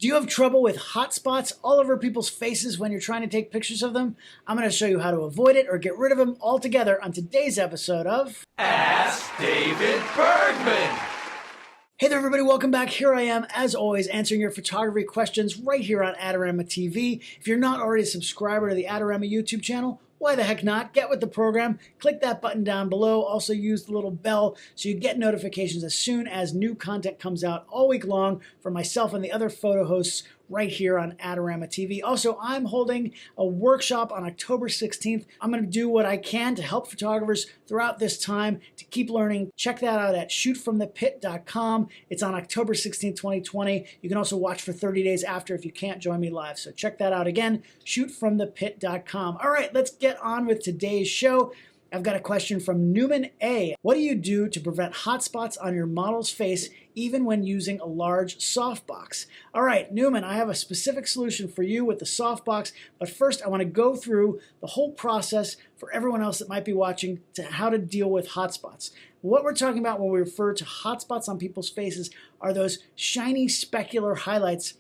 Do you have trouble with hotspots all over people's faces when you're trying to take pictures of them? I'm going to show you how to avoid it or get rid of them altogether on today's episode of Ask David Bergman. Hey there everybody, welcome back. Here I am, as always, answering your photography questions right here on Adorama TV. If you're not already a subscriber to the Adorama YouTube channel, why the heck not? Get with the program. Click that button down below. Also use the little bell so you get notifications as soon as new content comes out all week long from myself and the other photo hosts right here on Adorama TV. Also, I'm holding a workshop on October 16th. I'm going to do what I can to help photographers throughout this time to keep learning. Check that out at shootfromthepit.com. It's on October 16th, 2020. You can also watch for 30 days after if you can't join me live. So check that out again, shootfromthepit.com. All right, let's get on with today's show. I've got a question from Numan A. What do you do to prevent hotspots on your model's face even when using a large softbox? All right, Numan, I have a specific solution for you with the softbox, but first I want to go through the whole process for everyone else that might be watching to how to deal with hotspots. What we're talking about when we refer to hotspots on people's faces are those shiny specular highlights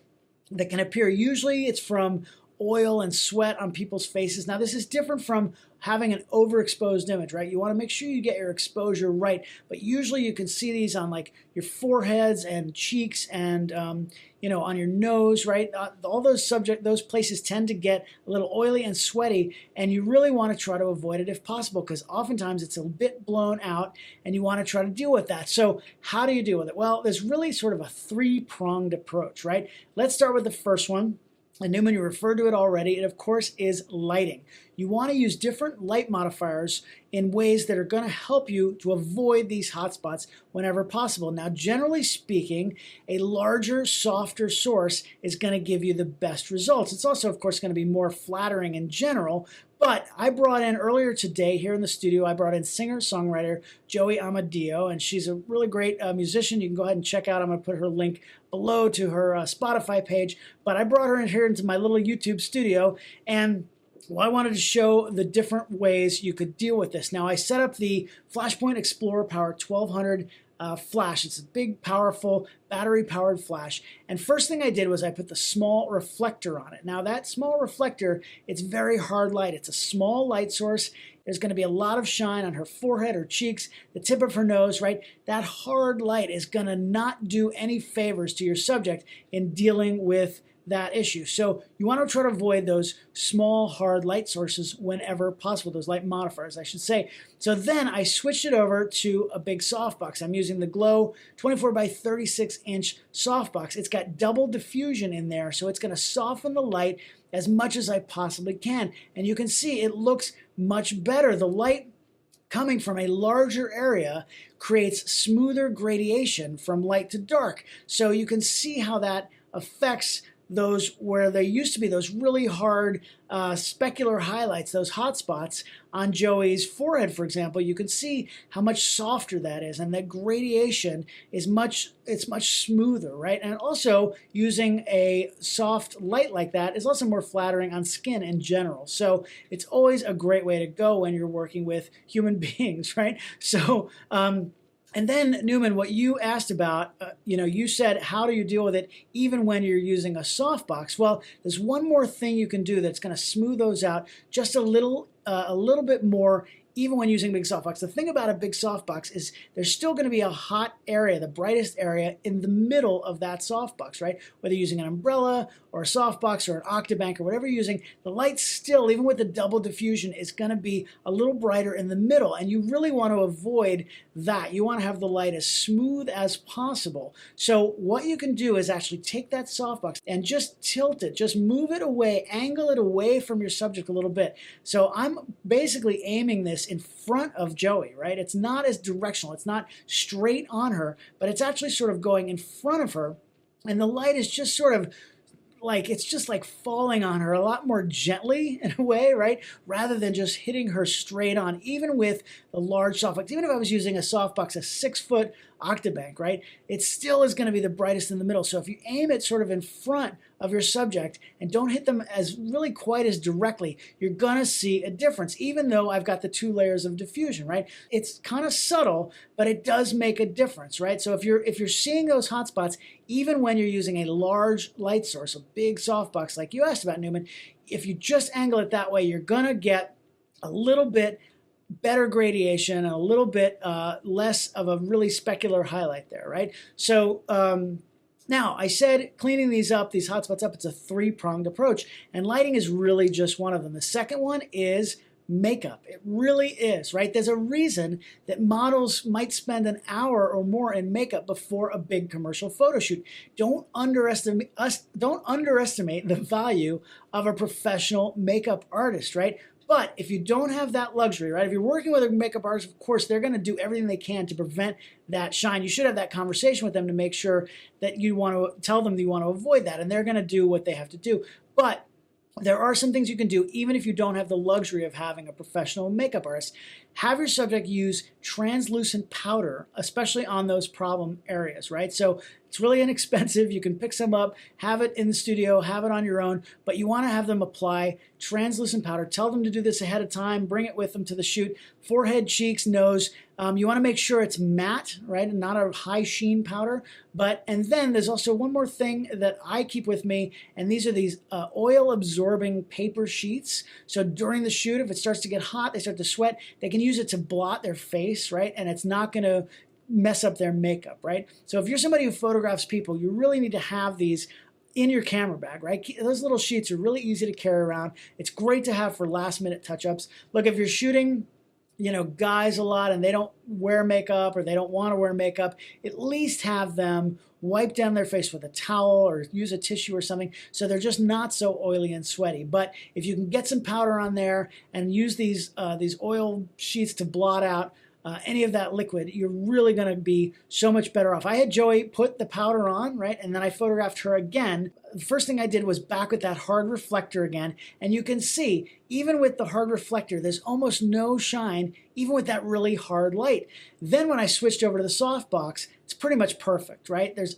that can appear. Usually it's from oil and sweat on people's faces. Now, this is different from having an overexposed image, right? You want to make sure you get your exposure right, but usually you can see these on like your foreheads and cheeks and on your nose, right? All those places tend to get a little oily and sweaty, and you really want to try to avoid it if possible, because oftentimes it's a bit blown out and you want to try to deal with that. So how do you deal with it? Well, there's really sort of a three-pronged approach, right? Let's start with the first one. And Numan, you referred to it already. It, of course, is lighting. You want to use different light modifiers in ways that are going to help you to avoid these hotspots whenever possible. Now, generally speaking, a larger, softer source is going to give you the best results. It's also, of course, going to be more flattering in general. But I brought in earlier today here in the studio, I brought in singer-songwriter Joey Amadeo, and she's a really great musician. You can go ahead and check out. I'm going to put her link below to her Spotify page. But I brought her in here into my little YouTube studio, and I wanted to show the different ways you could deal with this. Now, I set up the Flashpoint Explorer Power 1200 flash. It's a big, powerful, battery-powered flash. And first thing I did was I put the small reflector on it. Now, that small reflector, it's very hard light. It's a small light source. There's going to be a lot of shine on her forehead, her cheeks, the tip of her nose, right? That hard light is going to not do any favors to your subject in dealing with that issue. So you want to try to avoid those small, hard light sources whenever possible, those light modifiers, I should say. So then I switched it over to a big softbox. I'm using the Glow 24 by 36 inch softbox. It's got double diffusion in there, so it's going to soften the light as much as I possibly can. And you can see it looks much better. The light coming from a larger area creates smoother gradation from light to dark. So you can see how that affects those where there used to be those really hard specular highlights, those hot spots on Joey's forehead, for example. You can see how much softer that is, and that gradation is much smoother, right? And also using a soft light like that is also more flattering on skin in general. So it's always a great way to go when you're working with human beings, right? So and then, Numan, what you asked about, you said, how do you deal with it even when you're using a softbox? Well, there's one more thing you can do that's going to smooth those out just a little bit more, even when using a big softbox. The thing about a big softbox is there's still going to be a hot area, the brightest area in the middle of that softbox, right? Whether you're using an umbrella or a softbox or an Octabank or whatever you're using, the light still, even with the double diffusion, is going to be a little brighter in the middle. And you really want to avoid that. You want to have the light as smooth as possible. So what you can do is actually take that softbox and just tilt it, just move it away, angle it away from your subject a little bit. So I'm basically aiming this in front of Joey, right? It's not as directional. It's not straight on her, but it's actually sort of going in front of her. And the light is just sort of like, it's just like falling on her a lot more gently in a way, right? Rather than just hitting her straight on, even with the large softbox. Even if I was using a softbox, a 6-foot octabank, right? It still is going to be the brightest in the middle. So if you aim it sort of in front of your subject and don't hit them as really quite as directly, you're going to see a difference, even though I've got the 2 layers of diffusion, right? It's kind of subtle, but it does make a difference, right? So if you're seeing those hotspots, even when you're using a large light source, a big softbox like you asked about, Newman, if you just angle it that way, you're going to get a little bit better gradation and a little bit less of a really specular highlight there, right? So now I said cleaning these hotspots up, it's a 3-pronged approach, and lighting is really just one of them. The second one is makeup. It really is, right? There's a reason that models might spend an hour or more in makeup before a big commercial photo shoot. Don't underestimate the value of a professional makeup artist, right? But if you don't have that luxury, right? If you're working with a makeup artist, of course, they're going to do everything they can to prevent that shine. You should have that conversation with them to make sure that you want to tell them that you want to avoid that, and they're going to do what they have to do. But there are some things you can do even if you don't have the luxury of having a professional makeup artist. Have your subject use translucent powder, especially on those problem areas, right? So it's really inexpensive. You can pick some up, have it in the studio, have it on your own, but you want to have them apply translucent powder. Tell them to do this ahead of time. Bring it with them to the shoot. Forehead, cheeks, nose. You want to make sure it's matte, right, and not a high sheen powder. And then there's also one more thing that I keep with me, and these are these oil-absorbing paper sheets. So during the shoot, if it starts to get hot, they start to sweat, they can use it to blot their face, right, and it's not going to mess up their makeup, right? So if you're somebody who photographs people, you really need to have these in your camera bag, right? Those little sheets are really easy to carry around. It's great to have for last-minute touch-ups. Look, if you're shooting guys a lot and they don't wear makeup or they don't want to wear makeup, at least have them wipe down their face with a towel or use a tissue or something so they're just not so oily and sweaty. But if you can get some powder on there and use these oil sheets to blot out any of that liquid, you're really going to be so much better off. I had Joey put the powder on, right, and then I photographed her again. The first thing I did was back with that hard reflector again, and you can see, even with the hard reflector, there's almost no shine, even with that really hard light. Then when I switched over to the softbox, it's pretty much perfect, right? There's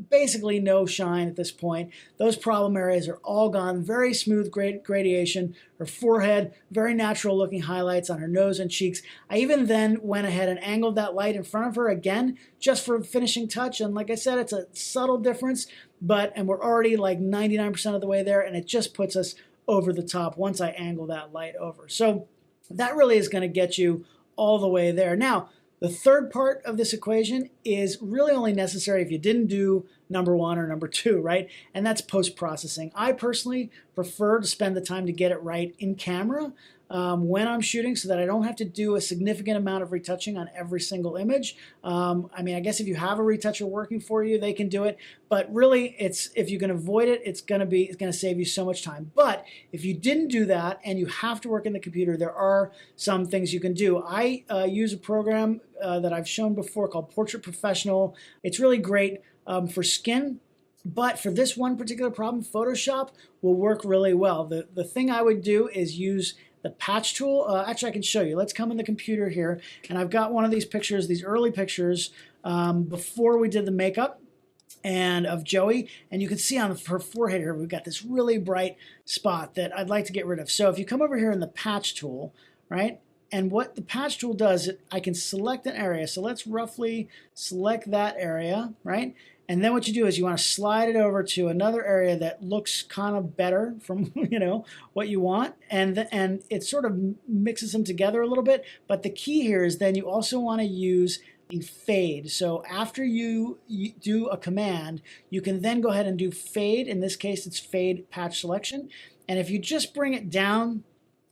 basically no shine at this point. Those problem areas are all gone. Very smooth gradation. Her forehead, very natural looking highlights on her nose and cheeks. I even then went ahead and angled that light in front of her again, just for finishing touch. And like I said, it's a subtle difference, and we're already like 99% of the way there, and it just puts us over the top once I angle that light over. So that really is going to get you all the way there. Now, the third part of this equation is really only necessary if you didn't do number 1 or number 2, right? And that's post-processing. I personally prefer to spend the time to get it right in camera when I'm shooting so that I don't have to do a significant amount of retouching on every single image. I mean, I guess if you have a retoucher working for you, they can do it. But really, if you can avoid it, it's going to save you so much time. But if you didn't do that and you have to work in the computer, there are some things you can do. I use a program that I've shown before called Portrait Professional. It's really great for skin. But for this one particular problem, Photoshop will work really well. The thing I would do is use the patch tool. Actually, I can show you. Let's come in the computer here. And I've got one of these pictures, these early pictures before we did the makeup and of Joey. And you can see on her forehead here, we've got this really bright spot that I'd like to get rid of. So if you come over here in the patch tool, right? And what the patch tool does, I can select an area. So let's roughly select that area, right? And then what you do is you want to slide it over to another area that looks kind of better from what you want, and it sort of mixes them together a little bit. But the key here is then you also want to use a fade. So after you do a command, you can then go ahead and do fade. In this case, it's fade patch selection. And if you just bring it down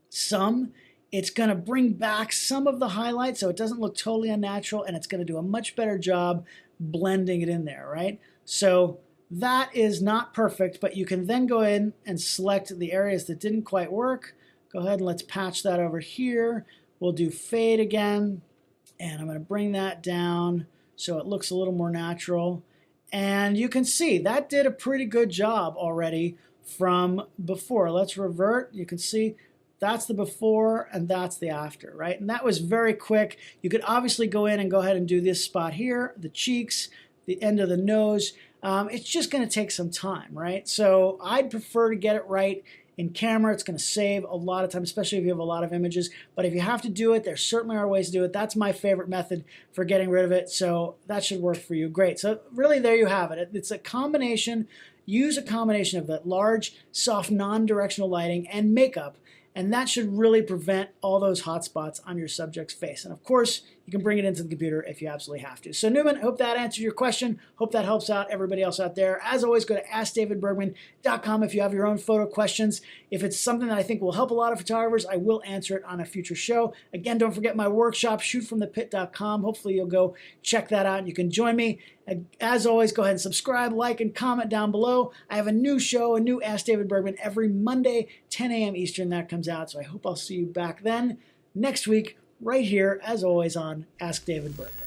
some, it's going to bring back some of the highlights so it doesn't look totally unnatural, and it's going to do a much better job blending it in there, right? So that is not perfect, but you can then go in and select the areas that didn't quite work. Go ahead and let's patch that over here. We'll do fade again, and I'm going to bring that down so it looks a little more natural. And you can see that did a pretty good job already from before. Let's revert. You can see That's the before and that's the after, right? And that was very quick. You could obviously go in and go ahead and do this spot here, the cheeks, the end of the nose. It's just going to take some time, right? So I'd prefer to get it right in camera. It's going to save a lot of time, especially if you have a lot of images. But if you have to do it, there certainly are ways to do it. That's my favorite method for getting rid of it. So that should work for you. Great. So really, there you have it. It's a combination. Use a combination of that large, soft, non-directional lighting and makeup. And that should really prevent all those hot spots on your subject's face. And of course, you can bring it into the computer if you absolutely have to. So Numan, hope that answered your question. Hope that helps out everybody else out there. As always, go to AskDavidBergman.com if you have your own photo questions. If it's something that I think will help a lot of photographers, I will answer it on a future show. Again, don't forget my workshop, shootfromthepit.com. Hopefully you'll go check that out and you can join me. As always, go ahead and subscribe, like, and comment down below. I have a new show, a new Ask David Bergman, every Monday, 10 a.m. Eastern, that comes out. So I hope I'll see you back then next week, right here, as always, on Ask David Bergman.